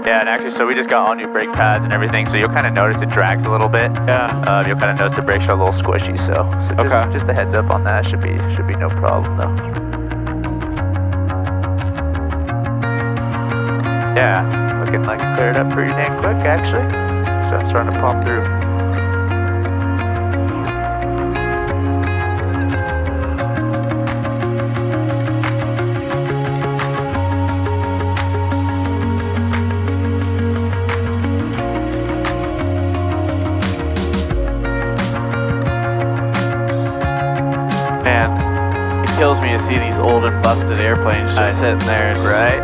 Yeah, and actually, so we just got all new brake pads and everything, so you'll kind of notice it drags a little bit. Yeah. You'll kind of notice the brakes are a little squishy, so just a heads up on that. Should be no problem though. Yeah, looking like it cleared up pretty dang quick actually. So it's starting to pump through. Kills me to see these old and busted airplanes just sitting there, right?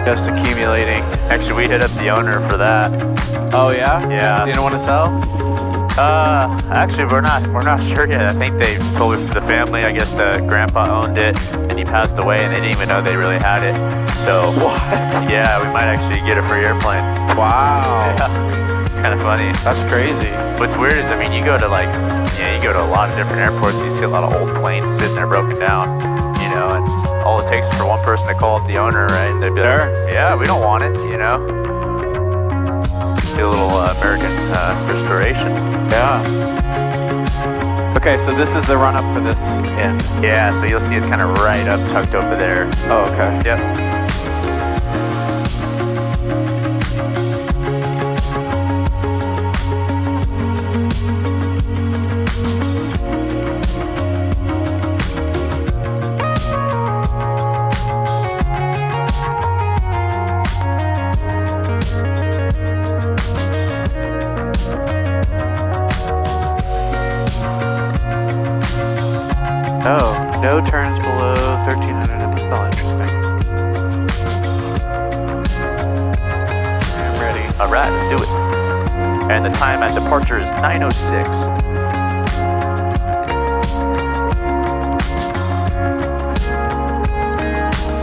Just accumulating. Actually, we hit up the owner for that. Oh yeah? Yeah. You didn't want to sell? Actually, we're not sure yet. I think they told it to the family. I guess the grandpa owned it, and he passed away, and they didn't even know they really had it. So what? Yeah, we might actually get a free airplane. Wow. Yeah. It's kind of funny. That's crazy. What's weird is, I mean, you go to you go to a lot of different airports, you see a lot of old planes sitting there broken down, you know, and all it takes is for one person to call up the owner, right? They'd be like, yeah, we don't want it, you know. See a little American restoration. Yeah. Okay, so this is the run up for this end. Yeah, so you'll see it kind of right up tucked over there. Oh, okay. Yep. Oh, no turns below 1300. That's not interesting. I'm ready. Alright, let's do it. And the time at departure is 9:06.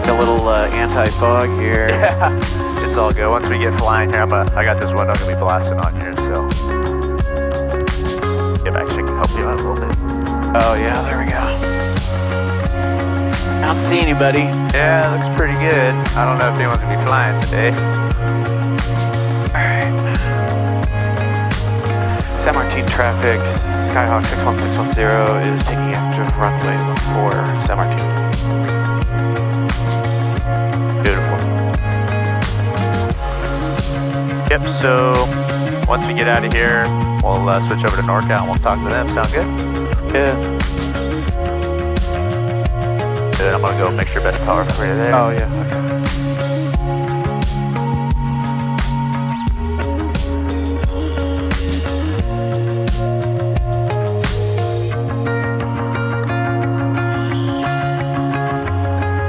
A little anti-fog here. Yeah, it's all good. Once we get flying here, I got this window gonna be blasting on here, so if actually can help you out a little bit. Oh yeah, there we go. I don't see anybody. Yeah, looks pretty good. I don't know if anyone's gonna be flying today. Alright. San Martin traffic, Skyhawk 61610 is taking active runway 14, San Martin. Beautiful. Yep, so once we get out of here, we'll switch over to NorCal and we'll talk to them. Sound good? Yeah. Good, I'm gonna go make sure best power for you there. Oh yeah, okay.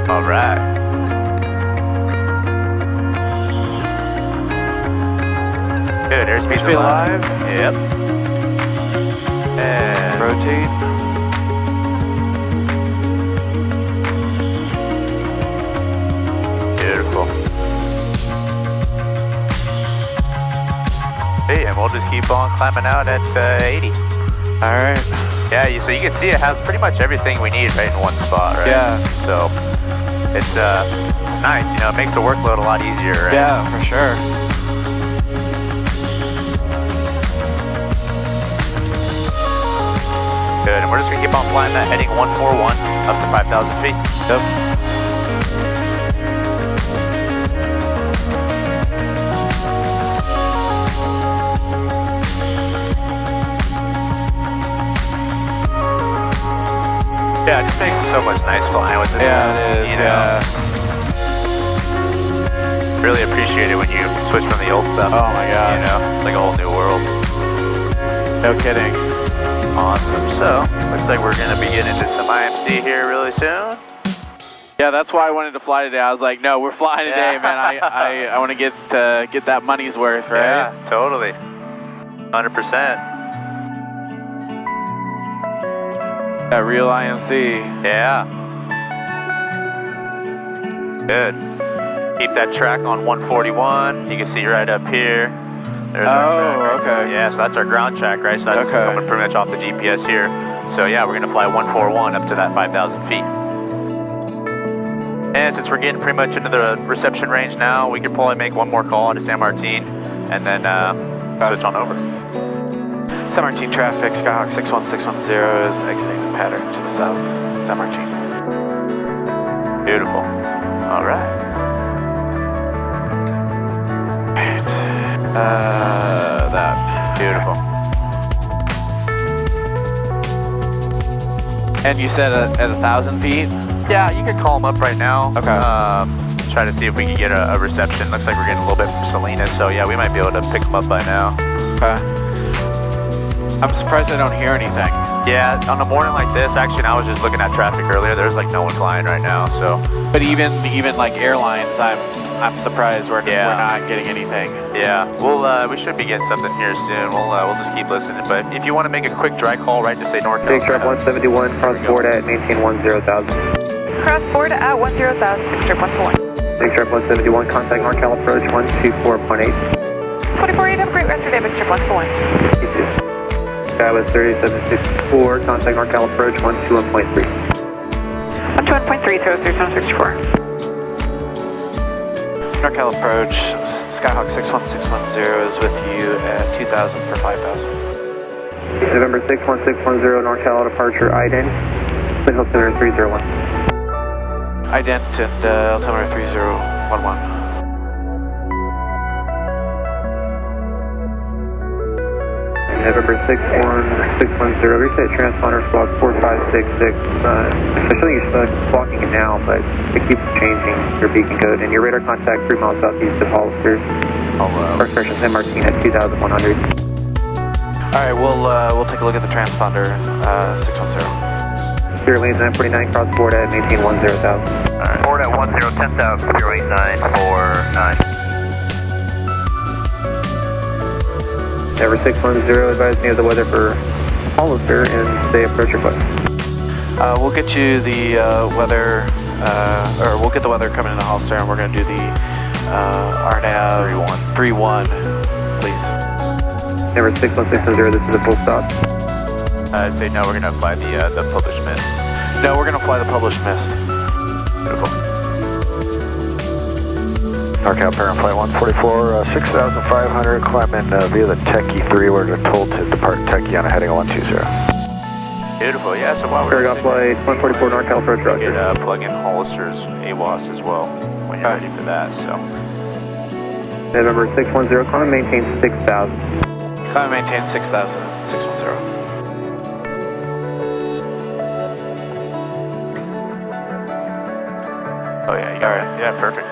All right. Good, airspeed's alive. Yep. And rotate. Beautiful. Hey, and we'll just keep on climbing out at 80. All right. Yeah, so you can see it has pretty much everything we need right in one spot, right? Yeah. So it's nice, you know, it makes the workload a lot easier, right? Yeah, for sure. Good, and we're just gonna keep on flying that heading 141 up to 5,000 feet. Yep. Yeah, it just makes it so much nice flying with this. Yeah, it is, you know? Really appreciate it when you switch from the old stuff. Oh my god. You know, it's like a whole new world. No kidding. Awesome. So, looks like we're going to be getting into some IMC here really soon. Yeah, that's why I wanted to fly today. I was like, no, we're flying today, man. I want to get that money's worth, right? Yeah, totally. 100%. That real IMC. Yeah. Good. Keep that track on 141. You can see right up here. There's our track right okay. there. Yeah, so that's our ground track, right? So that's coming pretty much off the GPS here. So yeah, we're going to fly 141 up to that 5,000 feet. man, since we're getting pretty much into the reception range now, we could probably make one more call into San Martin and then switch on over. San Martin traffic, Skyhawk 61610 is exiting the pattern to the south. San Martin. Beautiful. All right. That. Beautiful. And you said at 1,000 feet? Yeah, you could call them up right now. Okay. Try to see if we can get a reception. Looks like we're getting a little bit from Salinas, so yeah, we might be able to pick them up by now. Okay. I'm surprised I don't hear anything. Yeah, on a morning like this, actually, and I was just looking at traffic earlier. There's like no one flying right now, so. But even like airlines, I'm surprised we're not getting anything. Yeah, we should be getting something here soon. We'll just keep listening. But if you want to make a quick dry call, right, to say NorCal. Big Sharp 171, cross board at maintain 10,000. Cross board at 10,000, Big Sharp 141. Big Sharp 171, contact NorCal Approach 124.8. 24.8, have a great rest of your day, Big Sharp 141. You too. Sky was 3764, contact NorCal Approach 121.3. 121.3, 03764. NorCal Approach, Skyhawk 61610 is with you at 2,000 for 5,000. November 61610, NorCal departure IDEN, Twin Altimeter 301. Ident and altimeter 3011. November 61610, reset transponder squawk 4566. I think you're squawking it now, but it keeps changing your beacon code. And your radar contact 3 miles southeast of Hollister. First correction, San Martin at 2,100. Alright, we'll take a look at the transponder 610. Spirit lanes 949, cross board at maintain 10,000. Alright. Board at 10,000, 08949. November 610, advise me of the weather for Hollister and stay approach request. We'll get you the weather, or we'll get the weather coming into Hollister, and we're going to do the RNAV 31, please. November 61610, this is a full stop. I'd say no, we're going to apply the published mist. No, we're going to fly the published mist. Beautiful. NorCal Parent Flight 144, 6,500, climb in via the Takeoff E3. We're told to depart Takeoff on a heading of 120. Beautiful, yeah, so while we're Paragon flight 144, NorCal Approach, we roger. could plug in Hollister's AWAS as well when you're ready for that, so. November 610, climb maintain 6,000. Climb maintain 6,000, 610. Oh yeah, you got it. Yeah, perfect.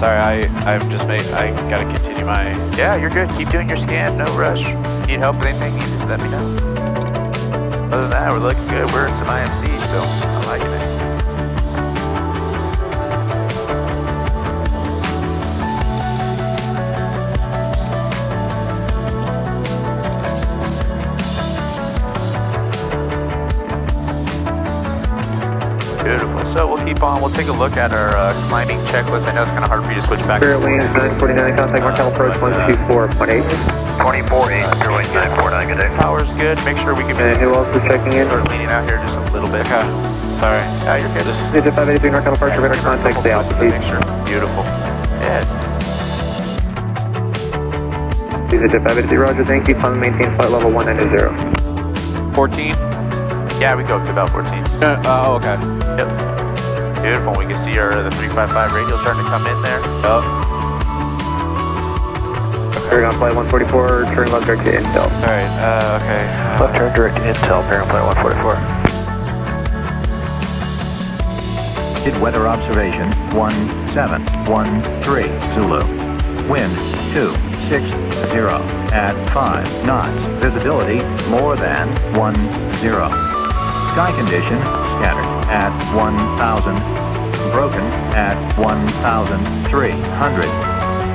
Sorry, I've just I gotta continue my... Yeah, you're good. Keep doing your scan, no rush. Need help with anything, you just let me know. Other than that, we're looking good. We're in some IMC, so I'm liking it. Beautiful. So we'll keep on. We'll take a look at our climbing checklist. I know it's kind of hard for you to switch back. Spirit lanes 949, contact NorCal Approach 124.8. 24.8, 08949, good day. Power's good. Make sure we can And who else is checking in? start leaning out here just a little bit. Okay, sorry. Yeah, you're good. Digit 583, NorCal Departure, radar contact, stay out, please. Make sure. Beautiful. Yeah. Digit 583, roger, thank you. Climb maintain flight level 190. 14? Yeah, we go up to about 14. Oh, okay. Yep. Beautiful. We can see the 355 radial starting to come in there. Oh. Paragon flight 144, turn left direct to Intel. Alright, okay. Left turn direct to Intel, Parent Flight 144. Did weather observation 1713 Zulu. Wind 260 at 5 knots. Visibility more than 10. Sky condition scattered at 1,000. Broken at 1,300.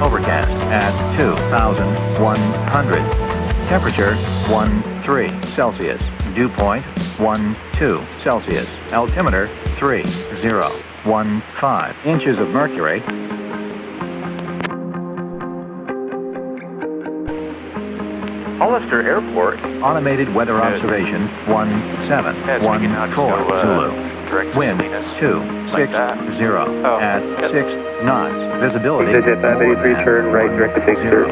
Overcast at 2,100. Temperature 13 Celsius. Dew point 12 Celsius. Altimeter 3015. Inches of mercury. Hollister Airport. Automated weather Good. observation 1714 Yeah, so we can now just go, Zulu. direct to Wind Salinas. 260 Oh, at yep. 6 knots. Visibility Exit 583, more turn than right, direct to Big 10. Sur.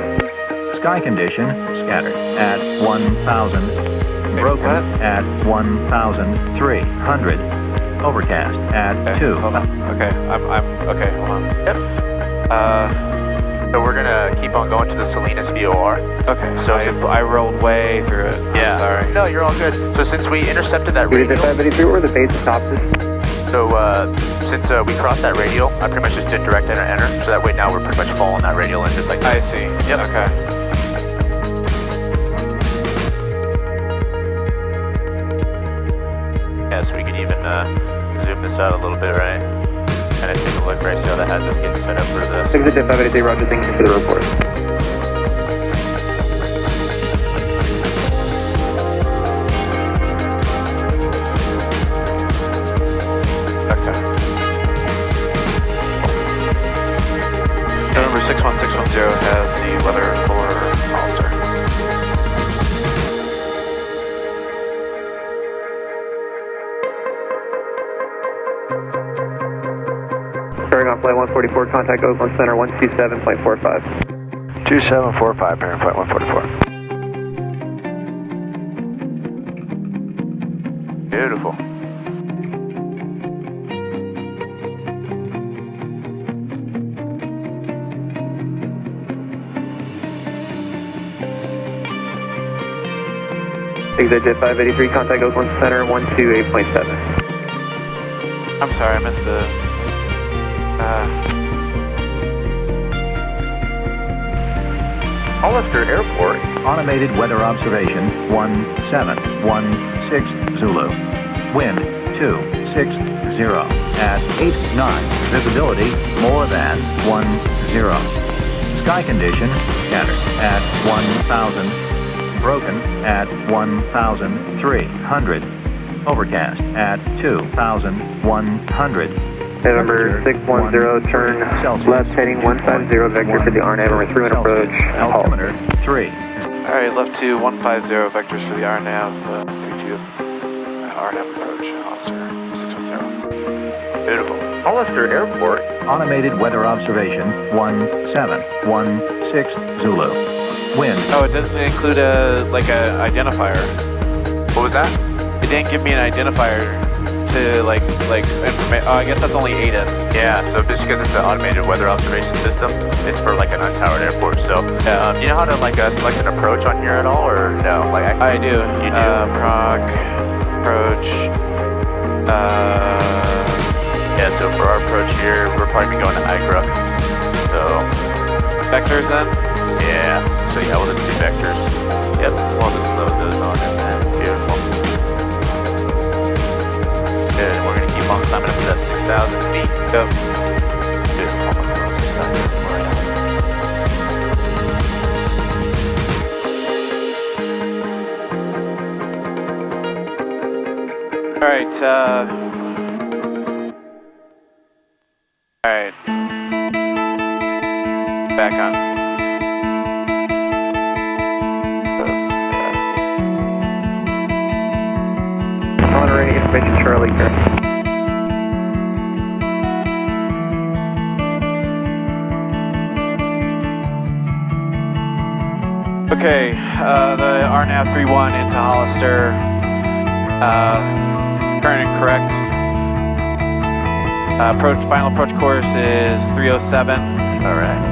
Sky condition scattered at 1,000. Broken what? at 1,300. Overcast at Okay, 2. hold on. Okay, okay, hold on. Yep. So we're gonna keep on going to the Salinas VOR. Okay, So I rolled way through it. I'm Yeah. sorry. No, you're all good. So since we intercepted that Exit radial, 583, where the base stops us. so since we crossed that radial, I pretty much just did direct enter. So that way now we're pretty much following that radial and just like I see. Yep. Okay. Yeah, so we could even zoom this out a little bit, right? Kind of take a look, right? See how that has us getting set up for this. Exit 583, roger, thank you for the report. Okay. November 61610 has the weather for Hollister. Starting on flight 144, contact Oakland Center 127.45. 2745, parent flight 144. Beautiful. Exit 583, contact Oakland Center 128.7. I'm sorry, I missed the... Hollister Airport. Automated weather observation 1716 Zulu. Wind 260 at 8 knots. Visibility more than 10. Sky condition scattered at 1,000. Broken at 1,300. Overcast at 2,100. November 610, turn Celsius. left heading 150, vector for the RNAV, and we're through an approach. Altimeter 3. Alright, left to 150, vectors for the RNAV, 32, RNAV approach, Hollister 610. Beautiful. Hollister Airport. Automated weather observation 1716 Zulu. Wind Oh, it doesn't include a identifier. What was that? It didn't give me an identifier to like information. Oh, I guess that's only ADA. Yeah, so just because it's an automated weather observation system, it's for like an untowered airport. So, do you know how to like select an approach on here at all, or no? Like I do. You do. Proc, approach. Yeah, so for our approach here, we're probably going to IGRA. So, Vectors then? yeah. So yeah, we'll just do vectors. Yep, we'll just load those on in there. Beautiful. Good, and we're going to keep on climbing up to that 6,000 feet. Yep. Alright, alright. Back on. Monitoring information, Charlie, here. Okay, the RNAV 31 into Hollister. Current and correct. Final approach course is 307. Alright.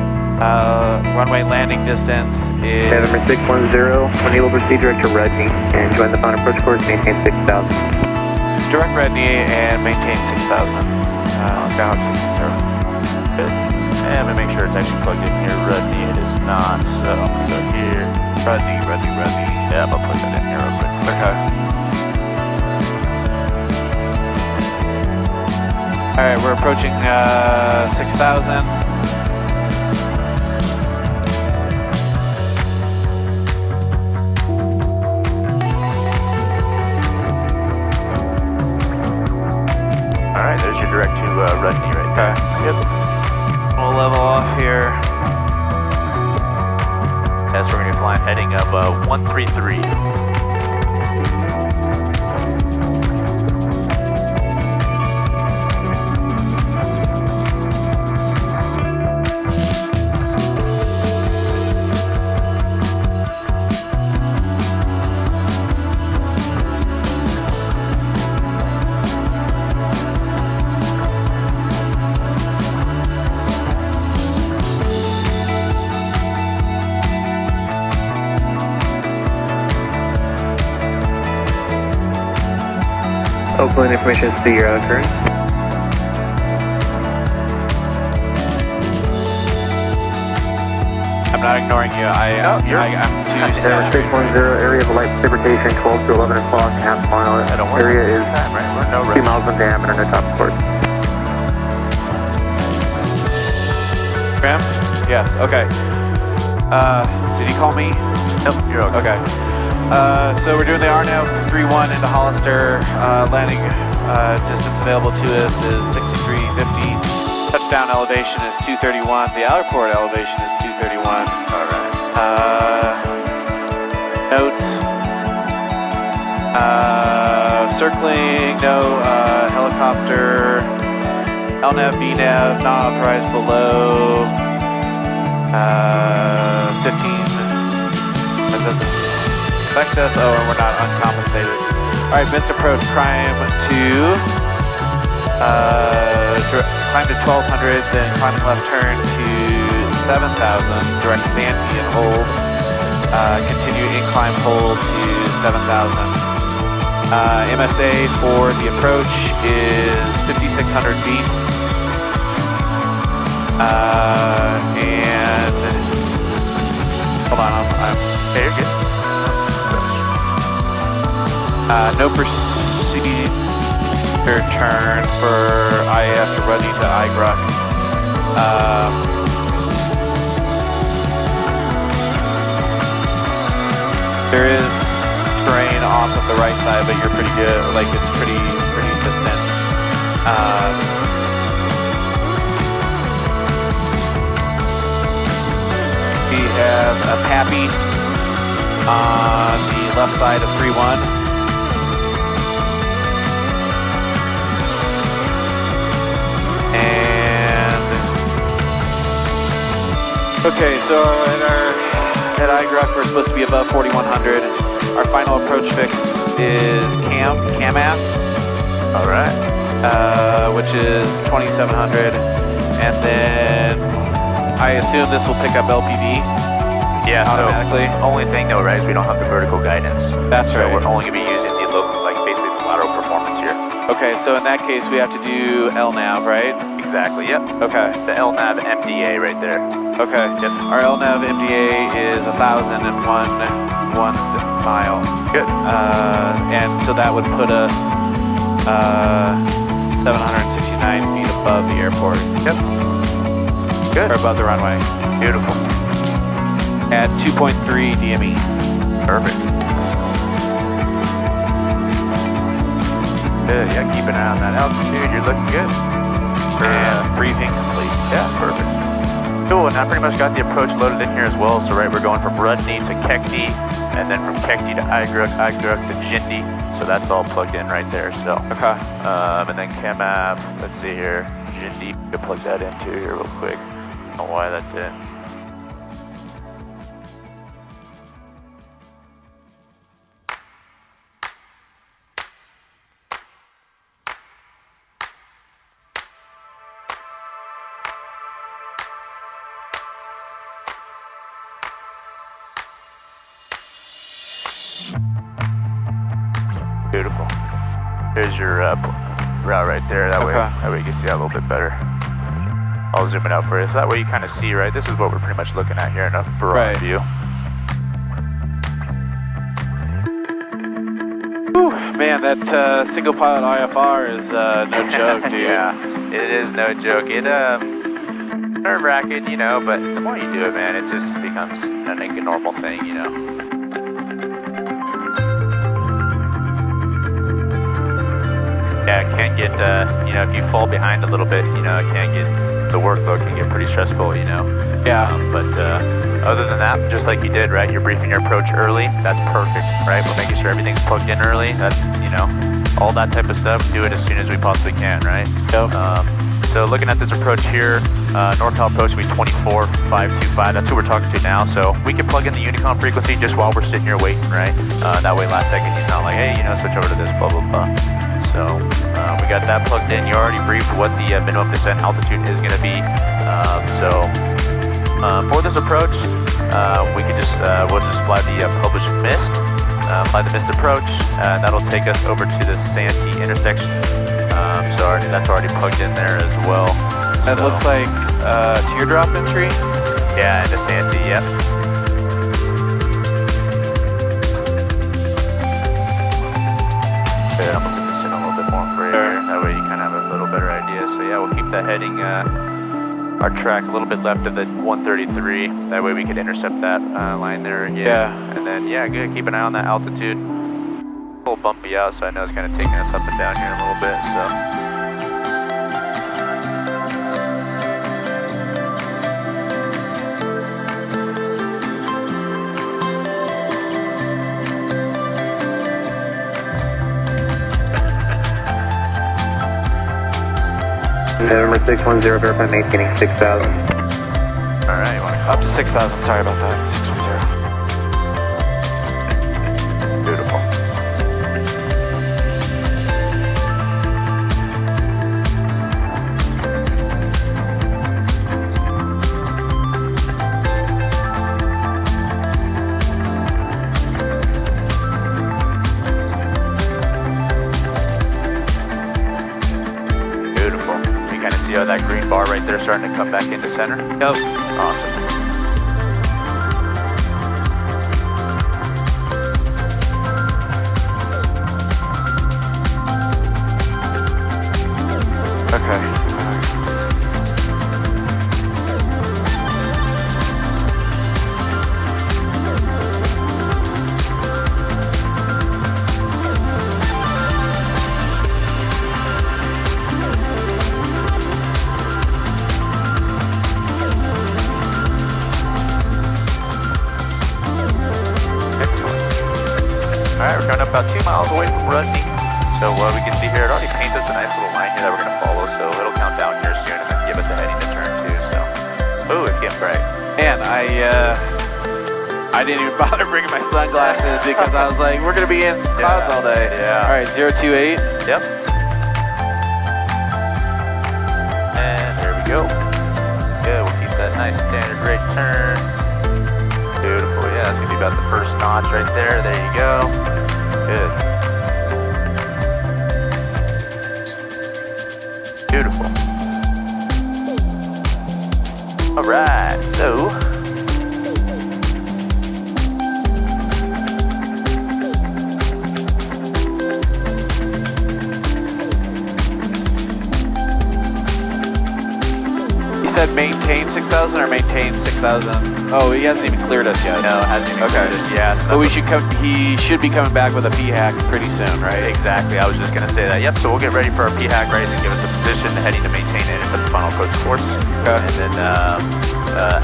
Runway landing distance is... November 610, when you will proceed direct to Redney and join the final approach course, maintain 6,000. Direct Redney and maintain 6,000. Skyhawk 660. Good. And I'm going to make sure it's actually plugged in here. Rudney, it is not. So I'm going to go here. Rudney. Yeah, I'm going to plug that in here real quick. Okay. Alright, we're approaching 6,000. Alright, there's your direct to Rudney right there. Okay. Yep. We'll level off here. That's where we're going to be flying heading of 133. Oakland information is to your current. I'm not ignoring you. I'm too Tower 610, area of light precipitation 12 to 11 o'clock, half mile. Area is 2 miles in diameter, no top support. Graham? Yes, okay. Did he call me? Nope, you're okay. So we're doing the RNAV 31 into Hollister. Landing distance available to us is 6350. Touchdown elevation is 231. The airport elevation is 231. All right. Notes. Circling, no helicopter. LNAV, VNAV, not authorized below 15. That doesn't affect us. Oh, and we're not uncompensated. All right, missed approach, climb to 1200, then climbing left turn to 7000, direct SANTY and hold. Continue incline hold to 7000. MSA for the approach is 5,600 feet. And hold on, Okay, you're good. no procedure turn for IAS or running to IGRUC. There is terrain off of the right side, but you're pretty good. Like it's pretty distant. We have a PAPI on the left side of 3-1. Okay, so at IGRUC we're supposed to be above 4100. Our final approach fix is CAMAF. All right. Which is 2700, and then I assume this will pick up LPD. Yeah. Automatically. So only thing though, right, is we don't have the vertical guidance. That's so right. We're only gonna be using the local, like basically the lateral performance here. Okay, so in that case we have to do LNAV, right? Exactly. Yep. Okay. The LNAV MDA right there. Okay. Yep. Our LNAV MDA is 1,001 mile. Good. And so that would put us 769 feet above the airport. Yep. Good. Or above the runway. Beautiful. At 2.3 DME. Perfect. Good. Yeah, keep an eye on that altitude. You're looking good. And briefing complete. Yeah, perfect. Cool, and I pretty much got the approach loaded in here as well. So right, we're going from Rudney to Kekdi, and then from Kekdi to IGRUC to Jindi. So that's all plugged in right there. So Okay. and then CAMAF. Let's see here, Jindi. You plug that into here real quick. I don't know why that did. Beautiful. There's your route right there. That way you can see that a little bit better. I'll zoom it out for you. So that way you kind of see, right? This is what we're pretty much looking at here in a broad view. Whew, man, that single pilot IFR is no joke, dude. Yeah, it is no joke. It nerve-wracking, you know, but the more you do it, man, it just becomes a normal thing, you know. Yeah, it can get, you know, if you fall behind a little bit, you know, it can get, the workload can get pretty stressful, you know. Yeah. But other than that, just like you did, right? You're briefing your approach early. That's perfect, right? We're making sure everything's plugged in early. That's, you know, all that type of stuff. Do it as soon as we possibly can, right? Yep. So looking at this approach here, NorCal Approach will be 24525. That's who we're talking to now. So we can plug in the Unicom frequency just while we're sitting here waiting, right? That way last second he's not like, hey, you know, switch over to this, blah, blah, blah. So we got that plugged in. You already briefed what the minimum descent altitude is going to be. For this approach, we can just we'll just fly the published mist, fly the mist approach, and that'll take us over to the SANTY intersection. So that's already plugged in there as well. That looks like teardrop entry. Yeah, into SANTY. Yep. Yeah, I'm gonna zoom in a little bit more for you here. That way you kind of have a little better idea. So yeah, we'll keep that heading. Our track a little bit left of the 133. That way we could intercept that line there. Yeah. And then yeah, good. Keep an eye on that altitude. A little bumpy out, so I know it's kind of taking us up and down here a little bit. So. November 610, verify maintaining 6,000. Alright, you want to Up to 6,000, sorry about that. 610. Beautiful. See how that green bar right there starting to come back into center? Yep. Awesome. Okay. Alright, we're coming up about 2 miles away from Rudney. So we can see here, it already paints us a nice little line here that we're going to follow. So it'll count down here soon and then give us a heading to turn too. So, ooh, it's getting bright. Man, I didn't even bother bringing my sunglasses because I was like, we're going to be in clouds all day. Yeah. All right, 028. Yep. And there we go. Good, we'll keep that nice standard rate turn. Beautiful, yeah, that's going to be about the first notch right there. There you go. Good. Beautiful. All right, so. You said maintain 6,000 or maintain 6,000? Oh, he hasn't even cleared us yet. No, hasn't even cleared us yet. But he should be coming back with a P-hack pretty soon, right? Exactly, I was just going to say that. Yep, so we'll get ready for our P-hack, right, and give us a position, heading to maintain it at the final approach course. Okay. And then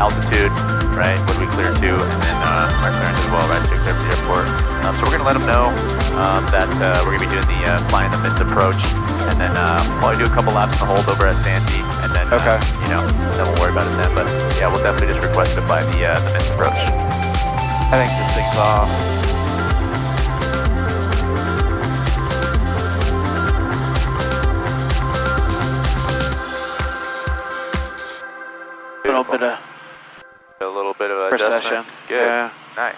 altitude, right, what do we clear to, and then our clearance as well, right, to clear for the airport. So we're going to let them know that we're going to be doing the flying the mist approach, and then probably do a couple laps in the hold over at SANTY, and then, you know, then we'll worry about it then. But yeah, we'll definitely just request to fly the mist approach. I think this thing's off. A little bit of Procession. Good. Yeah. Nice.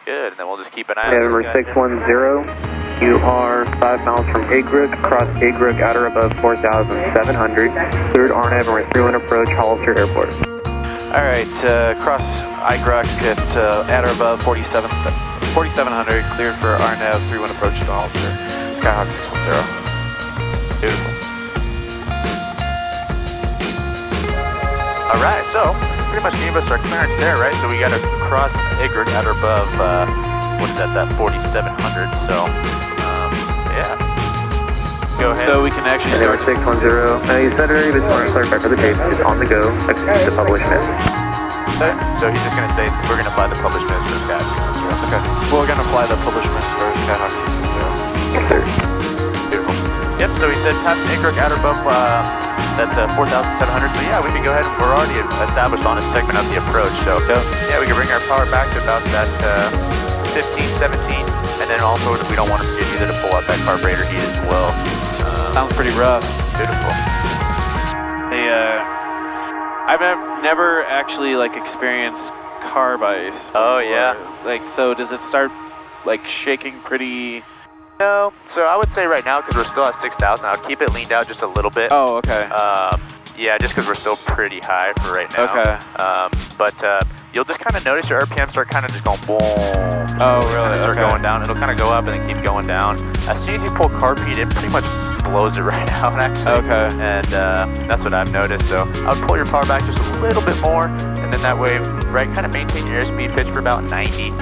Good. And then we'll just keep an eye on November this guy. 610, you are 5 miles from Agrick, cross Agrick at or above 4,700, cleared RNAV and we're at 3-1 approach, Hollister Airport. All right, cross Agrick at or above 4,700, cleared for RNAV, 3-1 approach to Hollister, Skyhawk 610. Beautiful. All right, so pretty much gave us our clearance there, right? So we got to cross Agrick at or above, what is that 4,700. So, yeah. Go ahead. So we can actually November start. 610, you said it already, but just want to clarify for the tape, it's on the go, execute the published message. So he's just going to say, we're going to fly the published Minister's CAT. Okay. We're going to fly the published Minister's CAT. Yes, sir. Beautiful. Yep, so he said pass the Enroute outer bump, that's 4,700. So yeah, we can go ahead, we're already established on a segment of the approach. So yeah, we can bring our power back to about that 15, 17. And then also, we don't want to forget either to pull out that carburetor heat as well. Sounds pretty rough. Beautiful. I've never actually like experienced carb ice. Oh yeah. Like, so does it start like shaking pretty? No. So I would say right now, because we're still at 6,000, I would keep it leaned out just a little bit. Oh, okay. Yeah, just because we're still pretty high for right now. Okay. But you'll just kind of notice your RPM start kind of just going boom. Oh, really? Start going down. It'll kind of go up and then keep going down. As soon as you pull carb heat, it pretty much blows it right out, actually. Okay. And that's what I've noticed. So I would pull your power back just a little bit more, and then that way, right, kind of maintain your airspeed pitch for about 90.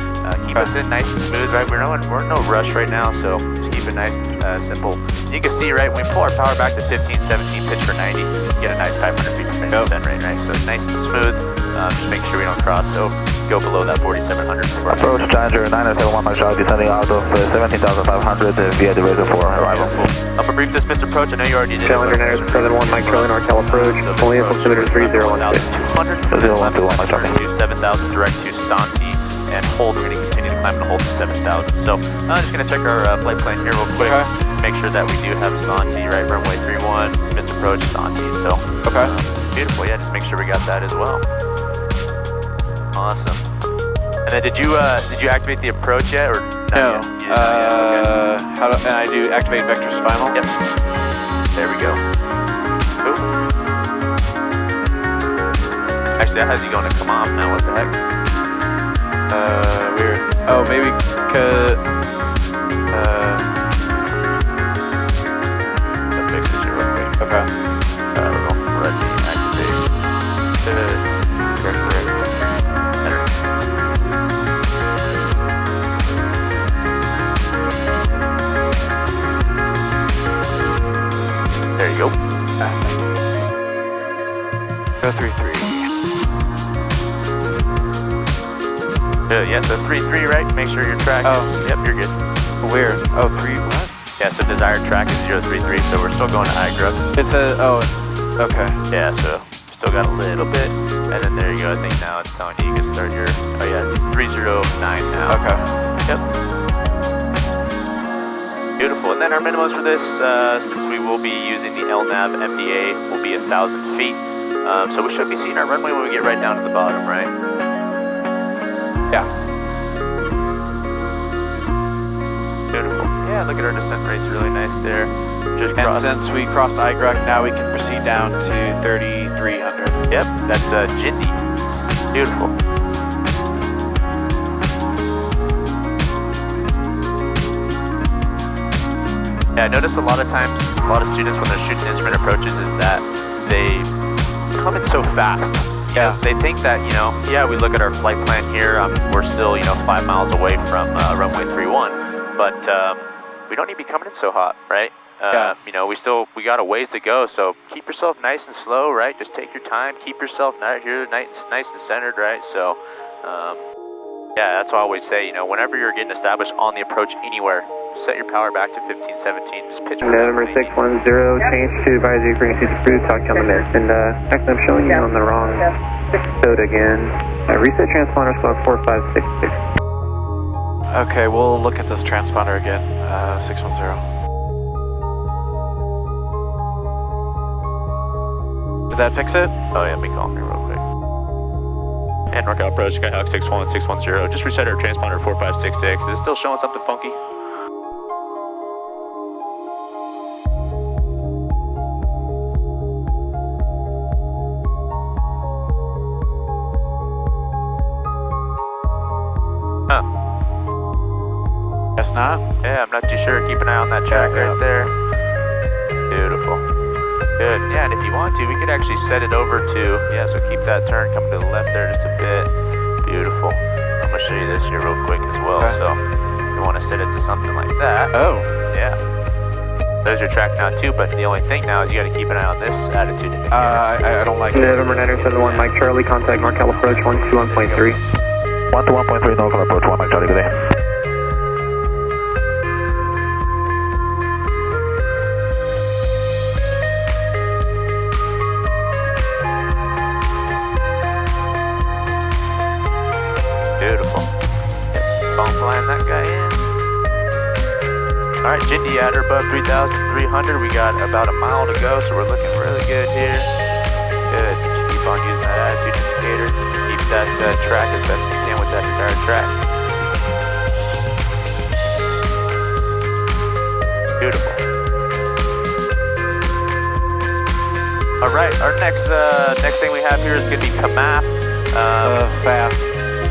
Keep us in nice and smooth, right? We're in no rush right now, so just keep it nice and simple. You can see, right, when we pull our power back to 15, 17, pitch for 90, you get a nice 500 feet per minute descent rate, right? So it's nice and smooth. Just make sure we don't cross, so go below that 4,700. Approach Challenger 971 Marshall, descending out of 17,500 via the reservoir arrival. Up a brief dismiss approach, I know you already did. Challenger 971 Mike Charlie, NorCal Approach, fully altimeter 3016. 012 Mike Charlie. 7,000 direct to SANTY, and hold, we're going to continue to climb and hold to 7,000. So I'm just going to check our flight plan here real quick. Okay. Make sure that we do have SANTY, right, runway 31, dismiss approach, SANTY. So beautiful, yeah, just make sure we got that as well. Awesome. And then did you activate the approach yet, or no? Okay. And I do activate vector spinal. Yep. There we go. Cool. Actually, that has you going to come off now. What the heck? Weird. Oh, maybe because that fixes your real quick. okay. Let's activate. There you go. Go 3-3. Yeah, so 3-3, right? Make sure you're tracking. Oh. Yep, you're good. Weird. Oh, 3 what? Yeah, so desired track is 033, so we're still going to iGroup. It's okay. Yeah, so still got a little bit, and then there you go. I think now it's telling you can start your, oh yeah, it's 309 now. Okay. Yep. Beautiful, and then our minimums for this, since we will be using the LNAV MDA, will be 1,000 feet. So we should be seeing our runway when we get right down to the bottom, right? Yeah. Beautiful. Yeah, look at our descent rates, really nice there. Just And crossed. since we crossed IGRUC, now we can proceed down to 3,300. Yep, that's Jindy. Beautiful. Yeah, I notice a lot of times, a lot of students when they're shooting instrument approaches is that they come in so fast. Yeah. They think that, you know, yeah, we look at our flight plan here, we're still, 5 miles away from runway 31, but we don't need to be coming in so hot, right? Yeah. We got a ways to go, so keep yourself nice and slow, right? Just take your time, keep yourself here nice and centered, right? So, yeah, that's why I always say, whenever you're getting established on the approach anywhere, set your power back to 15, 17, just pitch. November 610, change to advisory frequency approved, talk to on the mist. And actually I'm showing you on the wrong code again. Reset transponder squawk 4566. Okay, we'll look at this transponder again, 610. Did that fix it? Oh yeah, let me call me real quick. And NorCal Approach, Skyhawk 61610. Just reset our transponder 4566. Is it still showing something funky? Huh. Guess not. Yeah, I'm not too sure. Keep an eye on that track right there. Beautiful. Good. Yeah, and if you want to, we could actually set it over to, so keep that turn coming to the left there just a bit. Beautiful. I'm going to show you this here real quick as well. Okay. So you want to set it to something like that. Oh. Yeah. There's your track now too, but the only thing now is you got to keep an eye on this attitude indicator. I don't like it. November 971, Mike Charlie, contact NorCal Approach 121.3. 121.3, NorCal Approach 1, Mike Charlie, good day. Beautiful. Bump line that guy in. Alright, Jindy at or above 3,300. We got about a mile to go, so we're looking really good here. Good. Just keep on using that attitude indicator. Keep that track as best you can with that entire track. Beautiful. Alright, our next thing we have here is going to be KMAF. Fast.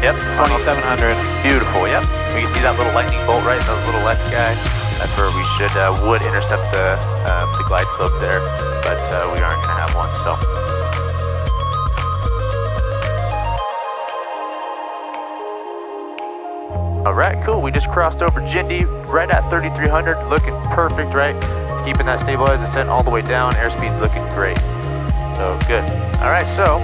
Yep. 2700. Beautiful, yep. We can see that little lightning bolt right in those little X guy. That's where we would intercept the glide slope there, but we aren't going to have one, so. Alright, cool. We just crossed over Jindy right at 3,300, looking perfect, right? Keeping that stabilized descent all the way down. Airspeed's looking great. So, good. Alright, so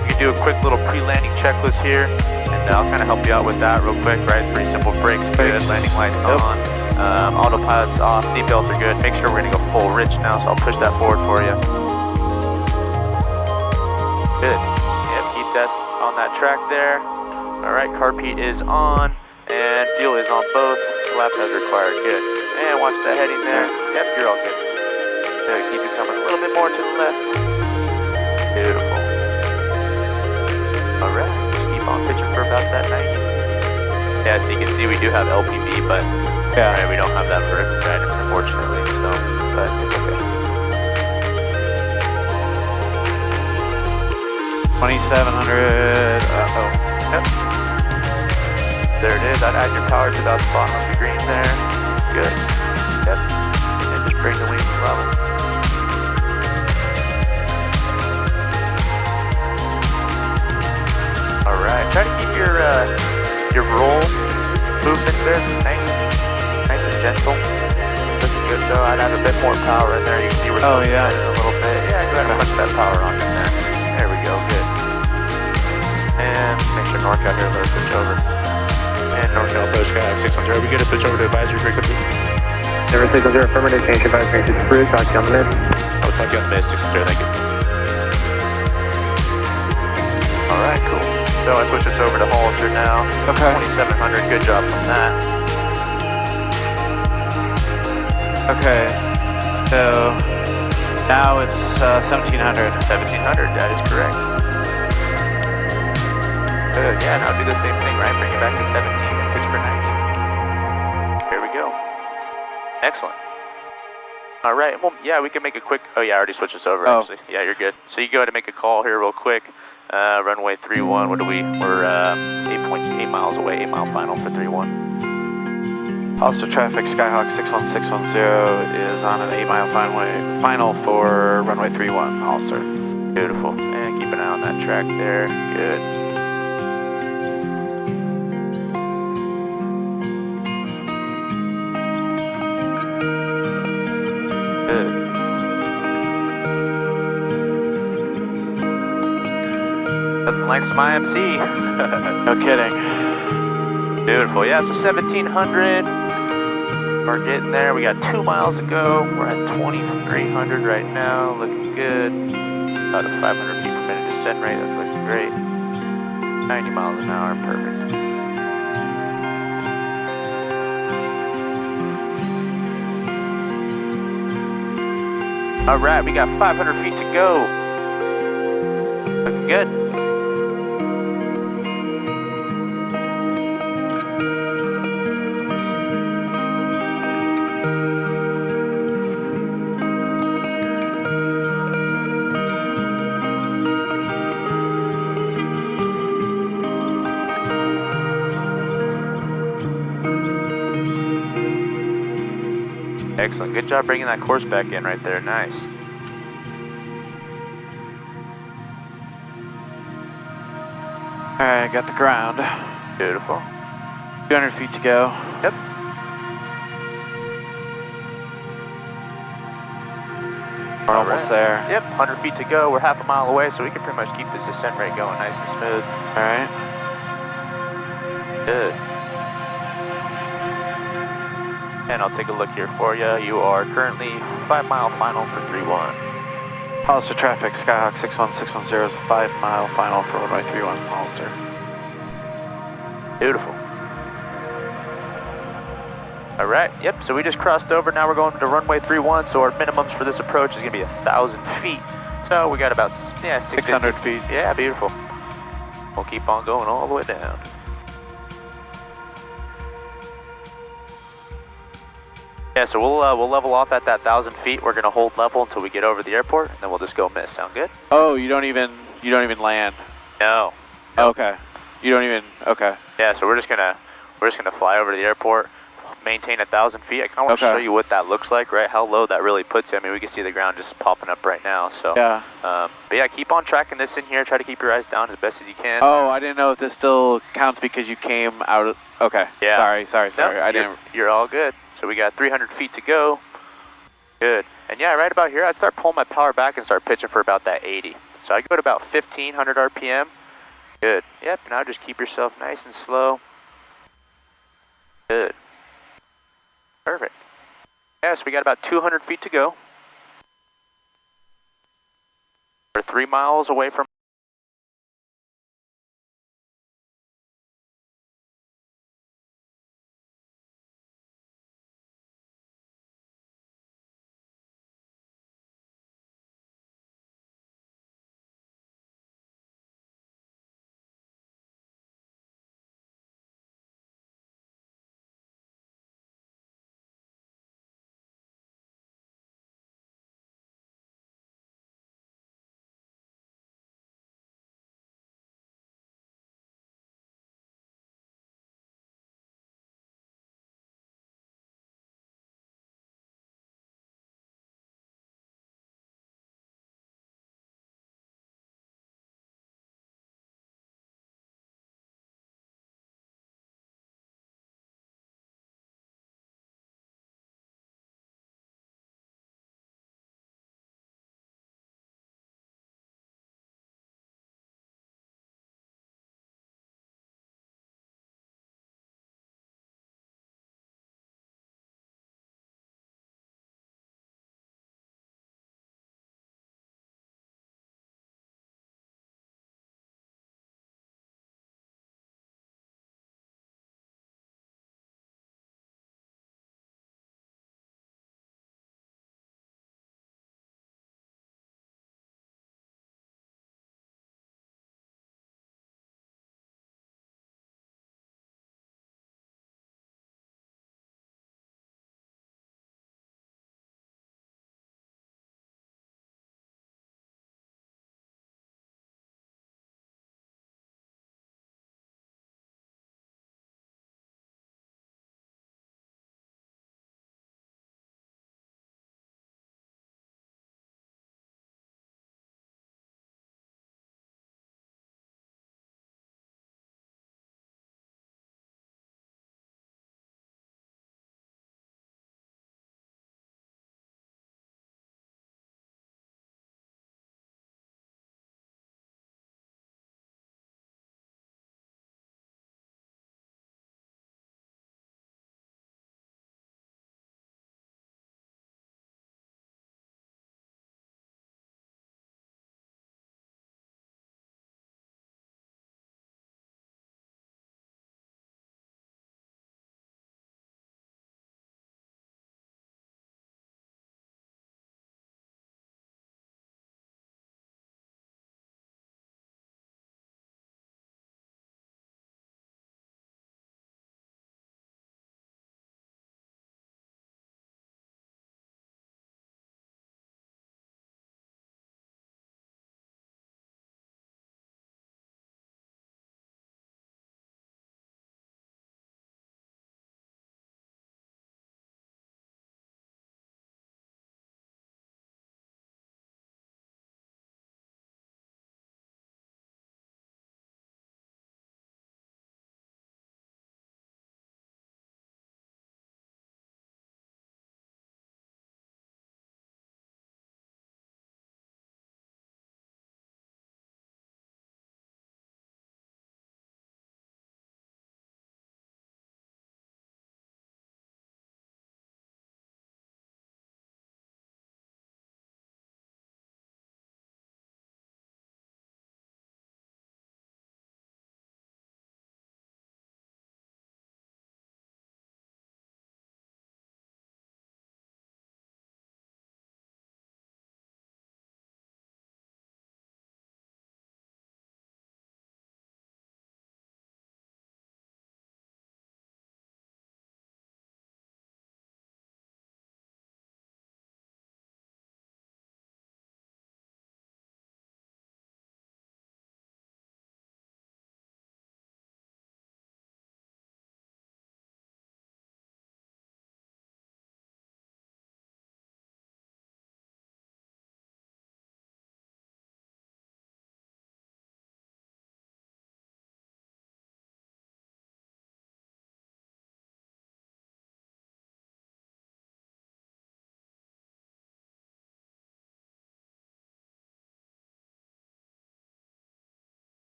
we can do a quick little pre-landing checklist here, and I'll kind of help you out with that real quick, right? Pretty simple. Brakes good, landing lights on, autopilot's off, seatbelts are good. Make sure we're going to go full rich now, so I'll push that forward for you. Good. Yep, keep that on that track there. Alright, carpet is on, and fuel is on both. Flaps as required. Good. And watch the heading there. Yep, you're all good. Good. Keep it coming a little bit more to the left. Beautiful. Alright, just keep on pitching for about that 90. Yeah, so you can see we do have LPV, but right, we don't have that vertical guidance, unfortunately, so, but it's okay. 2700, Yep. There it is, I'd add your power to that spot on the green there. Good. Yep. And just bring the wings level. Alright, try to keep your roll movements there nice and gentle. Looking good though. I'd add a bit more power in there. You can see we're a little bit. Yeah, go ahead and punch that power on in there. There we go, good. And make sure NorCal here, let us switch over. And NorCal Approach, KWVI 610. We get a switch over to advisory frequency. Number 610, affirmative, change advisory to approved, talk to you on the mid. I'll talk to you on the mid, 610, thank you. Alright, cool. So I switch us over to Hollister now. Okay. 2700, good job from that. Okay. So now it's 1700. 1700, that is correct. Good, yeah, now do the same thing, right? Bring it back to 17 and pitch for 90. Here we go. Excellent. Alright, well, yeah, we can make a quick, oh yeah, I already switched us over, actually. Yeah, you're good. So you go ahead and make a call here real quick. Runway 31, what are we? We're 8.8 miles away, 8 mile final for 31. Hollister traffic, Skyhawk 61610 is on an 8 mile final for runway 31, Hollister. Beautiful, and keep an eye on that track there, good. Good. Nothing like some IMC. No kidding. Beautiful, yeah, so 1700. We're getting there. We got 2 miles to go. We're at 2300 right now, looking good. About a 500 feet per minute descent rate, that's looking great. 90 miles an hour, perfect. Alright, we got 500 feet to go. Looking good. Excellent. Good job bringing that course back in right there. Nice. Alright, got the ground. Beautiful. 200 feet to go. Yep. Yep, 100 feet to go. We're half a mile away, so we can pretty much keep this descent rate going nice and smooth. All right. Good. And I'll take a look here for you. You are currently 5 mile final for 3-1. Hollister traffic, Skyhawk 61610 is a 5 mile final for runway 31 Hollister. Beautiful. All right, yep, so we just crossed over. Now we're going to runway 31, so our minimums for this approach is gonna be 1,000 feet. So we got about, 600 feet. Yeah, beautiful. We'll keep on going all the way down. Yeah, so we'll level off at that 1,000 feet. We're gonna hold level until we get over the airport, and then we'll just go miss. Sound good? Oh, you don't even land. No. Okay. You don't even. Okay. Yeah, so we're just gonna fly over to the airport, maintain 1,000 feet. I kind of want to show you what that looks like, right? How low that really puts you. I mean, we can see the ground just popping up right now. So yeah. But yeah, keep on tracking this in here. Try to keep your eyes down as best as you can. Oh, I didn't know if this still counts because you came out of. Okay. Yeah. Sorry. No, I didn't. You're all good. So we got 300 feet to go. Good. And yeah, right about here, I'd start pulling my power back and start pitching for about that 80. So I go to about 1,500 RPM. Good. Yep, now just keep yourself nice and slow. Good. Perfect. Yeah, so we got about 200 feet to go. We're 3 miles away from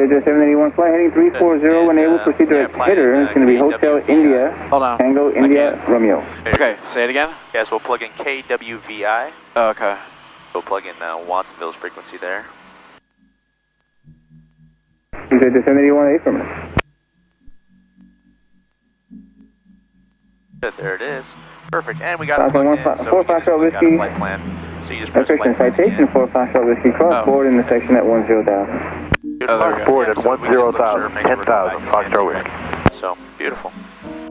Just 781, fly heading 340, enable, proceed direct header. It's going to be Hotel India, Hold on. Tango India, Romeo. Okay, say it again. Yes, we'll plug in KWVI. Oh, okay. We'll plug in Watsonville's frequency there. Just 781, affirmative. There it is. Perfect. And we got it plugged in. So 4 5 we just whiskey. got a flight plan. So you just press Section flight plan citation, again. 4 5 whiskey, cross board in the section at 10,000. Beautiful. Board at Yeah, so we just look 10,000, sure, make sure we're 10,000, going back to Foxtrot standard. So, beautiful.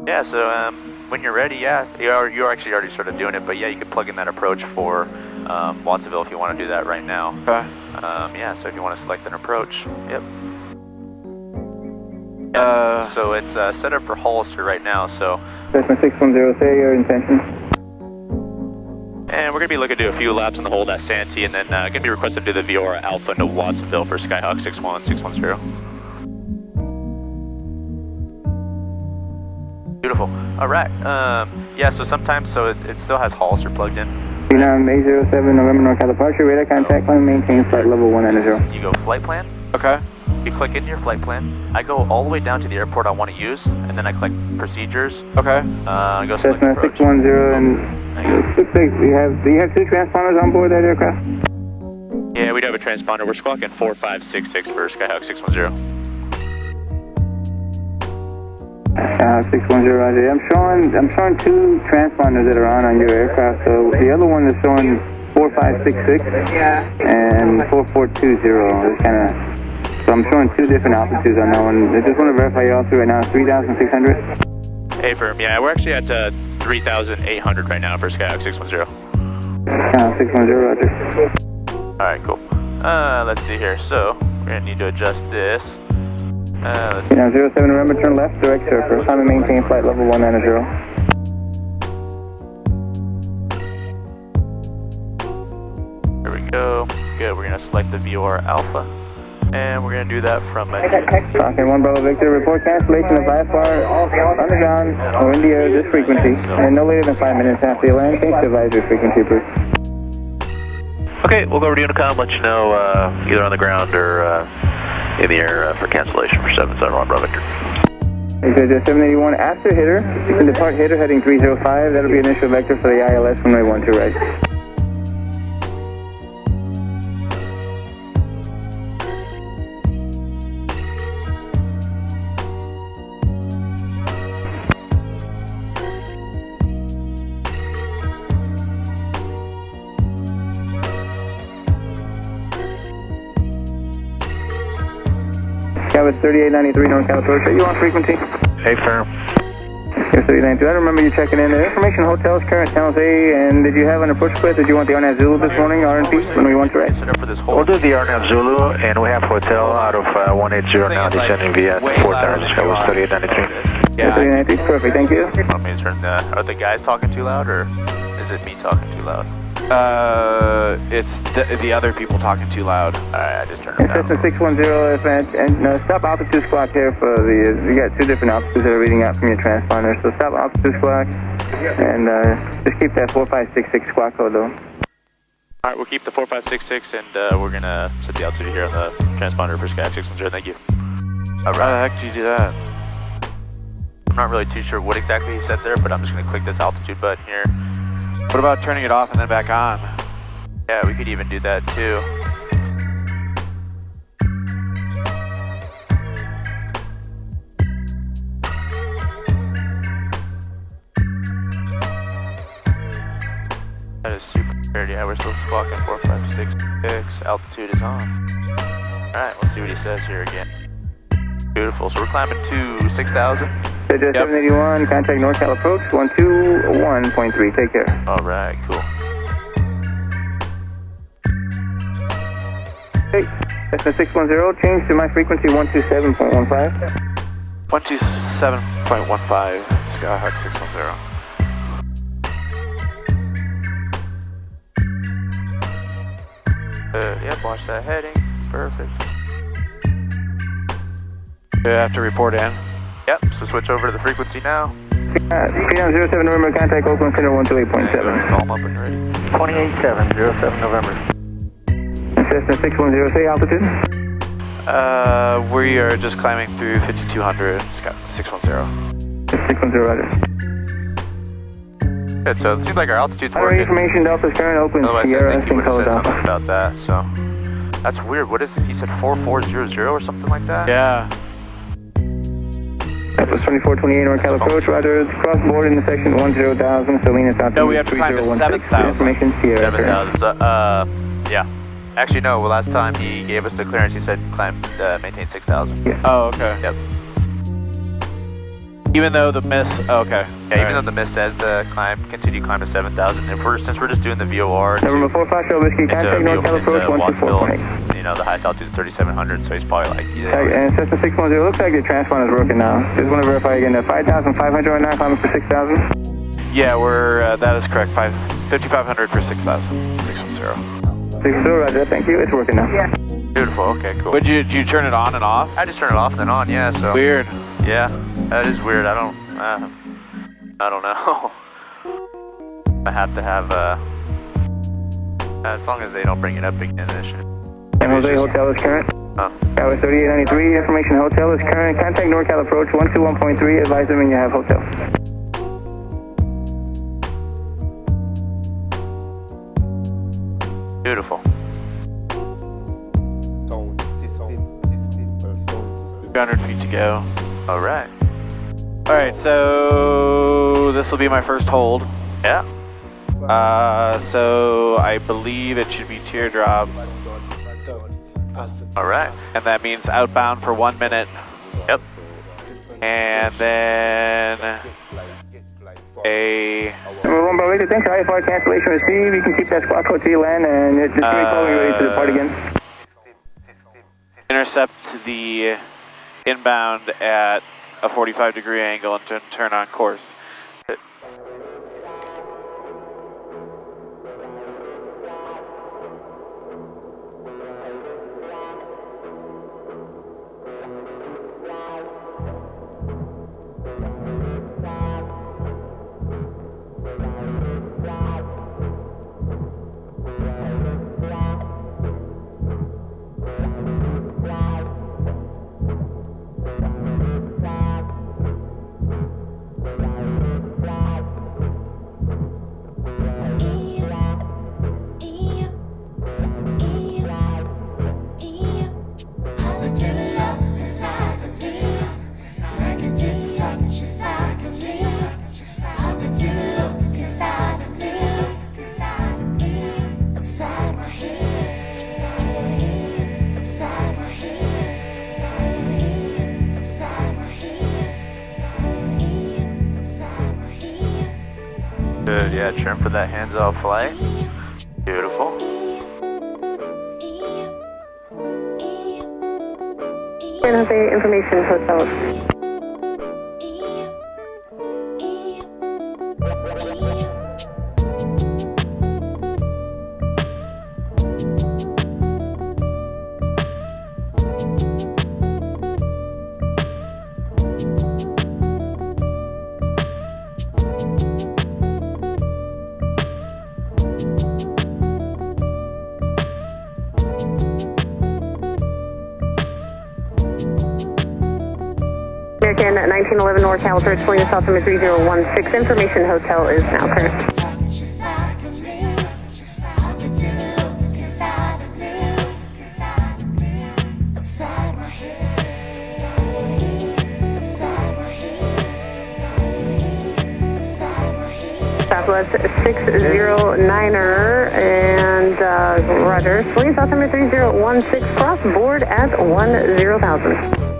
Yeah, so when you're ready, yeah, you're actually already sort of doing it, but yeah, you could plug in that approach for Watsonville if you want to do that right now. Okay. Yeah, So if you want to select an approach, yep. Yes, so it's set up for Hollister right now, so. Cessna 610, say your intention. And we're going to be looking to do a few laps on the hold at SANTY, and then going to be requested to do the VOR Alpha to Watsonville for Skyhawk 61610. Beautiful. All right. Yeah, so sometimes, so it still has Hollister plugged in. Vietnam A07, November, NorCal Departure, radar contact, climb, maintain flight level 190. You go flight plan. Okay. You click into your flight plan. I go all the way down to the airport I want to use, and then I click procedures. Okay. I go select Cessna approach. 610, and looks like do you have 2 transponders on board that aircraft? Yeah, we do have a transponder. We're squawking 4566 for Skyhawk 610. 610, Roger. I'm showing 2 transponders that are on your aircraft. So the other one is showing 4566 and 4420. It's kind of. So I'm showing 2 different altitudes on that one. I just want to verify your altitude right now. 3,600. Hey, firm. Yeah, we're actually at 3,800 right now for Skyhawk 610. 610, Roger. All right, cool. Let's see here. So we're gonna need to adjust this. Let's see. 07, remember, turn left, direct surfer. Climb and maintain flight level 190. There we go. Good. We're gonna select the VOR Alpha, and we're gonna do that from Okay, 1 Bravo Victor, report cancellation of IFR underground or in the air this frequency, and no later than 5 minutes after the land. Thanks to advisory frequency, please. Okay, we'll go over to Unicom, let you know either on the ground or in the air for cancellation for 771 Bravo Victor. Just 781 after hitter. You can depart hitter heading 305. That'll be initial vector for the ILS runway 12 right. With 3893 NorCal Approach. Are you on frequency? Hey, firm. Yes, 3892. I remember you checking in. The information hotels, current channels A, and did you have an approach request? Did you want the RNAV Zulu this morning, RNP, when we want to right? set up for this whole. We'll do the RNAV Zulu, and we have hotel out of 180 now, descending via 4,000, so it was 3893. Yeah, 3893. Perfect, thank you. Want me to turn are the guys talking too loud, or is it me talking too loud? It's the other people talking too loud. Alright, I just turned it down. Cessna 610, and stop altitude squawk here for the, you got 2 different altitudes that are reading out from your transponder, so stop altitude squawk, and just keep that 4566 squawk code though. Alright, we'll keep the 4566, and we're gonna set the altitude here on the transponder for Skyhawk 610, thank you. How the heck do you do that? I'm not really too sure what exactly he said there, but I'm just gonna click this altitude button here. What about turning it off and then back on? Yeah, we could even do that too. That is super weird. Yeah, we're still squawking 4566. Altitude is on. Alright, let's see what he says here again. Beautiful. So we're climbing to 6,000. Just 781, contact NorCal Approach 121.3. Take care. Alright, cool. Hey, Cessna 610, change to my frequency 127.15. 127.15, Skyhawk 610. Yep, watch that heading. Perfect. You have to report in. Yep, so switch over to the frequency now. 3907 November, contact Oakland Center 128.7. Calm up and ready. 28707 November. Cessna 610, say altitude. We are just climbing through 5200, Scott 610. 610, roger. Good, so it seems like our altitude's Our working. information, Delta's current open, Otherwise, I Sierra, think he would have said Alpha. something about that, so. That's weird. What is, he said 4400 or something like that? Yeah. Atlas 2428, NorCal Approach, roger. Cross board in the section 10,000, Salina, South. No, we have to climb to 7,000. Information, Sierra. 7,000. Yeah. Actually, no. Well, last time he gave us the clearance, he said climb, maintain 6,000. Yeah. Oh, okay. Yep. Even though the miss, oh, okay. Yeah, even though the miss says the continue climb to 7,000. And since we're just doing the VOR Number 4 Fox Whiskey, contact NorCal Approach, Watsonville, 124.8. you know, the highest altitude is 3,700, so he's probably like, And Cessna 610, looks like your transponder is working now. Just want to verify again, 5,500 right now, climbing for 6,000? Yeah, we're, that is correct, 5,500 for 6,000, 610. 6 roger, thank you, it's working now. Yeah. Beautiful, okay, cool. Did you turn it on and off? I just turn it off and then on, yeah, so. Weird. Yeah, that is weird. I don't know. I have to have, as long as they don't bring it up again, it should. San Jose Hotel is current. Tower 3893, information hotel is current. Contact NorCal Approach 121.3, advise them when you have hotel. Beautiful. 200 feet to go. All right. All right, so this will be my first hold. Yeah. So I believe it should be teardrop. All right. And that means outbound for 1 minute. Yep. And then a... Number 1 Bravo, thanks. IFR cancellation received. You can keep that squawk code to your land and just give me a call when you're ready to depart again. Intercept the inbound at a 45-degree angle and turn on course. Good, yeah, trim for that hands-off flight. Beautiful. San Jose Information Hotel. American 1911 NorCal Approach, Selena South Limit 3016. Information hotel is now current. Southwest 609er and roger. Selena South Limit 3016. Cross board at 10,000.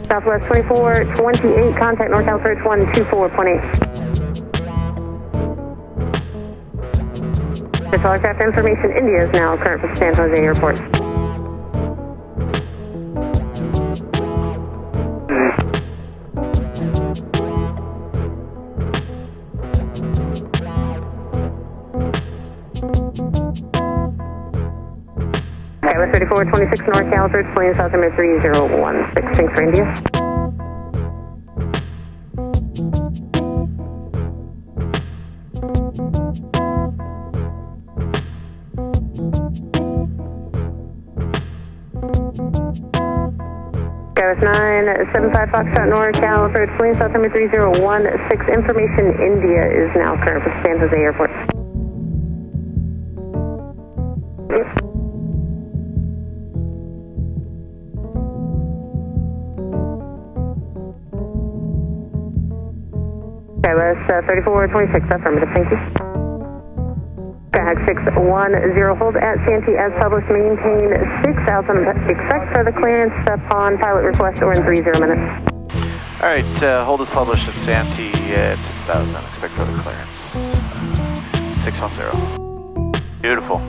Southwest 2428, contact NorCal Approach 124.8. This aircraft information, India is now current for San Jose Airport. 3426 NorCal Approach, flying altimeter 3016. Thanks for India. Skywards 975 Foxtrot NorCal Approach, flying altimeter 3016. Information India is now current with San Jose Airport. Skywest 3426, affirmative, thank you. Skyhawk 610, hold at SANTY as published, maintain 6,000, expect further clearance upon pilot request or in 30 minutes. Alright, hold is published at SANTY at 6,000, expect further clearance. 610. Beautiful.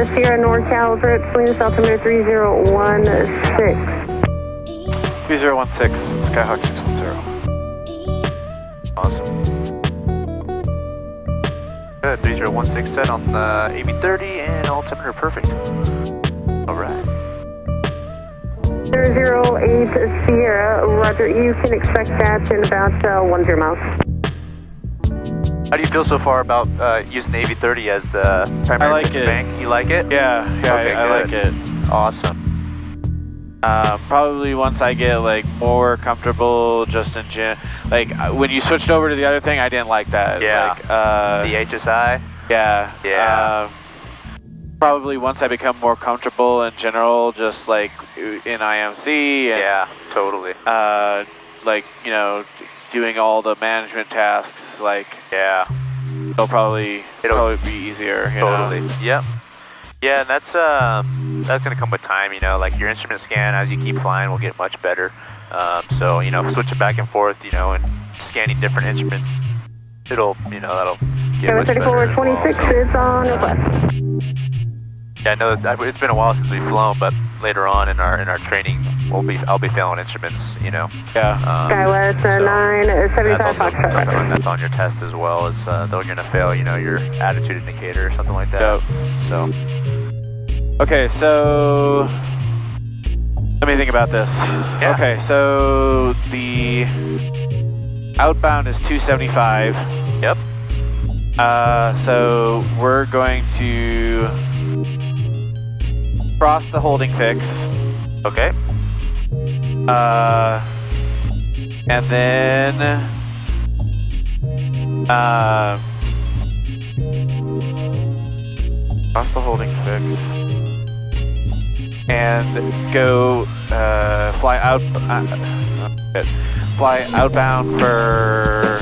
Sierra NorCal Approach, flying altimeter 3016. 3016, Skyhawk 610. Awesome. Good, 3016 set on the AB30 and altimeter perfect. Alright. 008 Sierra, roger, you can expect that in about 10 miles. How do you feel so far about using the AB30 as the primary I like it. bank? You like it? Yeah, Okay, I like it. Awesome. Probably once I get like more comfortable just in like when you switched over to the other thing, I didn't like that. Yeah. Like, the HSI? Yeah. Yeah. Probably once I become more comfortable in general, just like in IMC. And, Yeah, totally. like, you know, doing all the management tasks, like, Yeah. it'll probably be easier, you Totally. know? Yep. Yeah, and that's gonna come with time, you know, like your instrument scan as you keep flying will get much better. So, you know, switch it back and forth, you know, and scanning different instruments, it'll, you know, that'll get much better. 3426 is on request. Yeah, I know it's been a while since we've flown, but later on in our training, I'll be failing instruments, you know. Yeah. Skywest 975 Foxtrot. That's on your test as well, is they're gonna fail, you know, your attitude indicator or something like that. Yep. So. Okay, so let me think about this. Yeah. Okay, so the outbound is 275. Yep. So we're going to cross the holding fix. Okay. And then cross the holding fix and go fly outbound for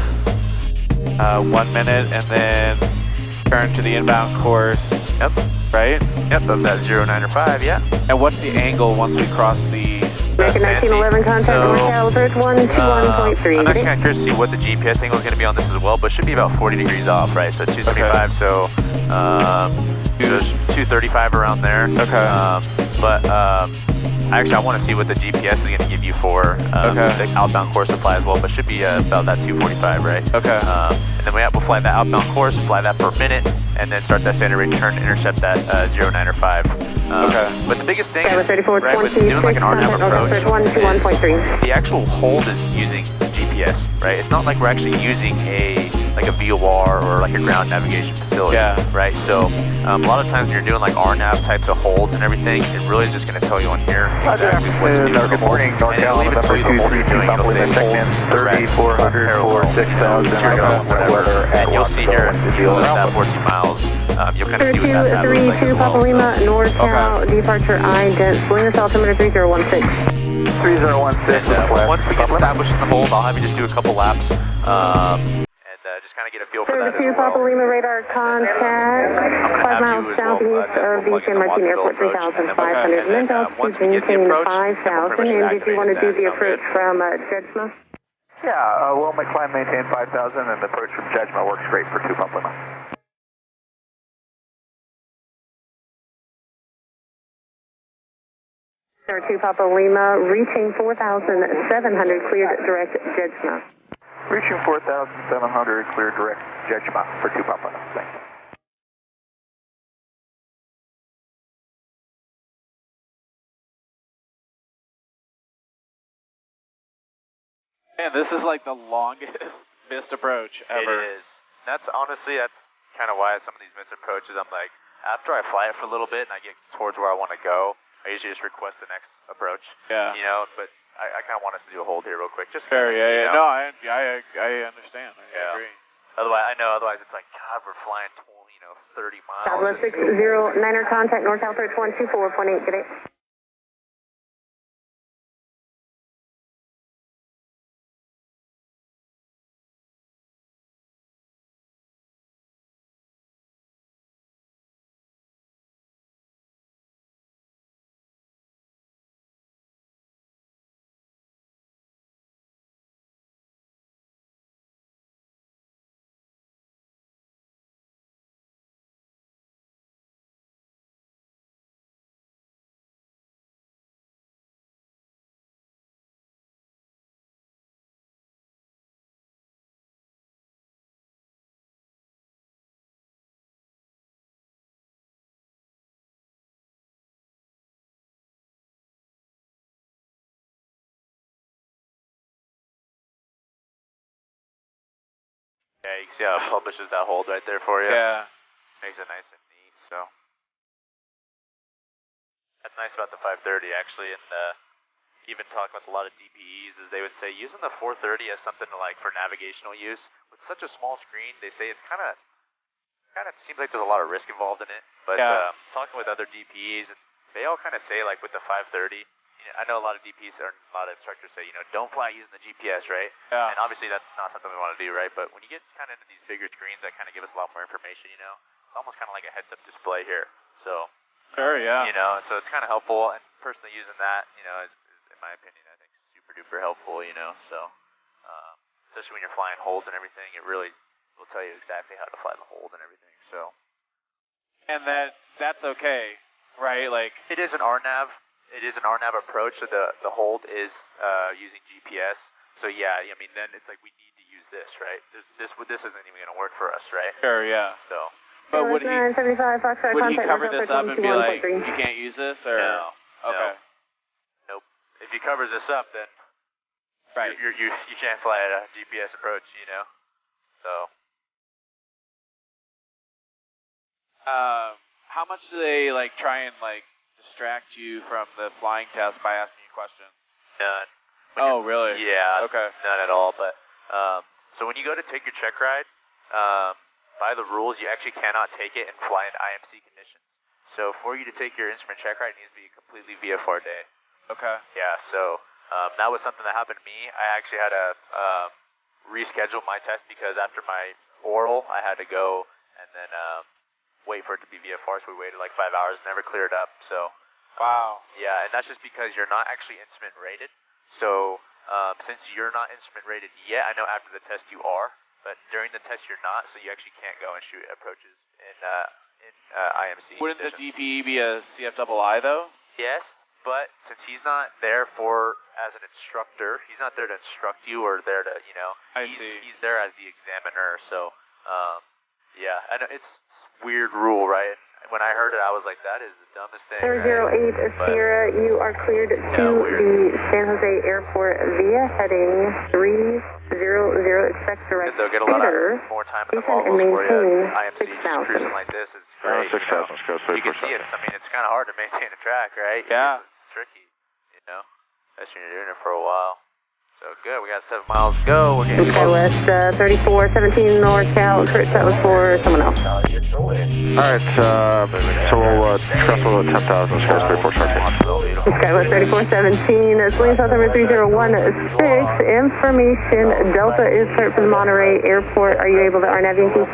1 minute and then turn to the inbound course. Yep. Right? Yep, of that 09 or 5, yeah. And what's the angle once we cross the Make a 1911 contact, NorCal Approach 121.3. I'm actually kind of curious to see what the GPS angle is going to be on this as well, but it should be about 40 degrees off, right? So 275, okay. So 235 around there. Okay. Actually, I want to see what the GPS is going to give you for the outbound course to fly as well, but should be about that 245, right? Okay. And then we'll fly that outbound course, fly that per minute, and then start that standard return to intercept that 09 or 5. Okay. But the biggest thing is, right, with doing like an RNAV approach, the actual hold is using GPS. GPS, right? It's not like we're actually using a VOR or like a ground navigation facility, right? So a lot of times when you're doing like RNAV types of holds and everything, it really is just going to tell you on here exactly what to do. Good morning, NorCal, November 23, Papa Lima, check-in 3400 for 6000, weather at and you'll see here, if you let that 14 miles, you'll kind of see what that's happening like as 32 Papa well. Lima, NorCal, departure ident, wind altimeter 3016. 3016, Once we get established in the hold, I'll have you just do a couple laps, and just kind of get a feel for that as 32 well. Papa Lima, radar contact, 5 miles southeast of the San Martin Airport, 3,500, wind altitude maintain 5,000, and did you want to do the approach from Judgma? Yeah, we'll climb maintain 5,000 and the approach from Judgma works great for 2 Papa Lima. Sir, 2 Papa Lima, reaching 4,700, cleared direct Judgma. Reaching 4,700, clear direct Judgma for 2 Papa Lima. Thank you. Man, this is like the longest missed approach ever. It is. That's honestly, that's kind of why some of these missed approaches, I'm like, after I fly it for a little bit and I get towards where I want to go, I usually just request the next approach. Yeah. You know, but I kind of want us to do a hold here real quick. Just Fair, yeah. know? No, I understand. I agree. Otherwise it's like, God, we're flying 30 miles. Southwest 609er, contact NorCal Approach 124.8, good day. Yeah, you can see how it publishes that hold right there for you. Yeah. Makes it nice and neat, so. That's nice about the 530 actually, and even talking with a lot of DPEs is they would say using the 430 as something to like for navigational use, with such a small screen, they say it's kind of seems like there's a lot of risk involved in it, but talking with other DPEs, and they all kind of say like with the 530, I know a lot of DPs or a lot of instructors say, don't fly using the GPS, right? Yeah. And obviously that's not something we want to do, right? But when you get kind of into these bigger screens that kind of give us a lot more information, it's almost kind of like a heads-up display here. So, sure, yeah. So it's kind of helpful. And personally using that, is in my opinion, I think super duper helpful, So, especially when you're flying holds and everything, it really will tell you exactly how to fly the hold and everything. So. And that's okay, right? Like it is an RNAV. It is an RNAV approach, so the hold is using GPS. So yeah, I mean, then it's like we need to use this, right? This isn't even going to work for us, right? Sure, yeah. So. But would he cover this up and be like, 3. you can't use this, or? No. Okay. Nope. If he covers this up, then right. You can't fly at a GPS approach, So. How much do they try and distract you from the flying test by asking you questions? None. Oh, really? Yeah. Okay. None at all. But so when you go to take your check ride, by the rules, you actually cannot take it and fly in IMC conditions. So for you to take your instrument check ride, it needs to be a completely VFR day. Okay. Yeah. So that was something that happened to me. I actually had to reschedule my test because after my oral, I had to go and then wait for it to be VFR. So we waited like 5 hours, never cleared up. So. Wow. Yeah, and that's just because you're not actually instrument rated. So since you're not instrument rated yet, I know after the test you are, but during the test you're not, so you actually can't go and shoot approaches in IMC. Wouldn't the DPE be a CFII though? Yes, but since he's not there as an instructor, he's not there to instruct you or there to, he's there as the examiner. So yeah, I know it's weird rule, right? when I heard it, I was like, that is the dumbest thing. 008 Sierra, you are cleared to the San Jose Airport via heading 300. Expect direct they'll get a lot more time in the Vols for you. IMC just cruising like this is great. 6,000, you can see it's, I mean, it's kind of hard to maintain a track, right? Yeah. It's tricky, you know, especially when you're doing it for a while. So good, we got 7 miles to go. We're getting West 3417 NorCal Approach. That was for someone else. Alright, so we'll trestle at 10,000, Sky 3417. Skywest 3417, it's lane south number 3016. Information, Delta is cleared from the Monterey Airport. Are you able to RNAV Yankee?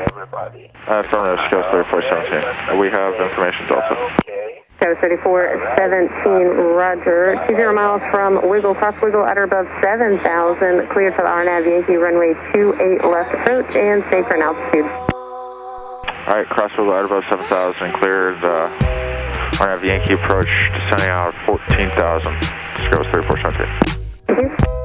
Affirmative, Sky 3417. We have information, Delta. Skywest 3417, roger. 20 miles from Wiggle, cross Wiggle at or above 7,000. Cleared for the RNAV Yankee runway 28 left approach and stay for an altitude. Alright, cross Wiggle at above 7,000, cleared. RNAV Yankee approach, descending out 14,000. Sky 3417. Thank you.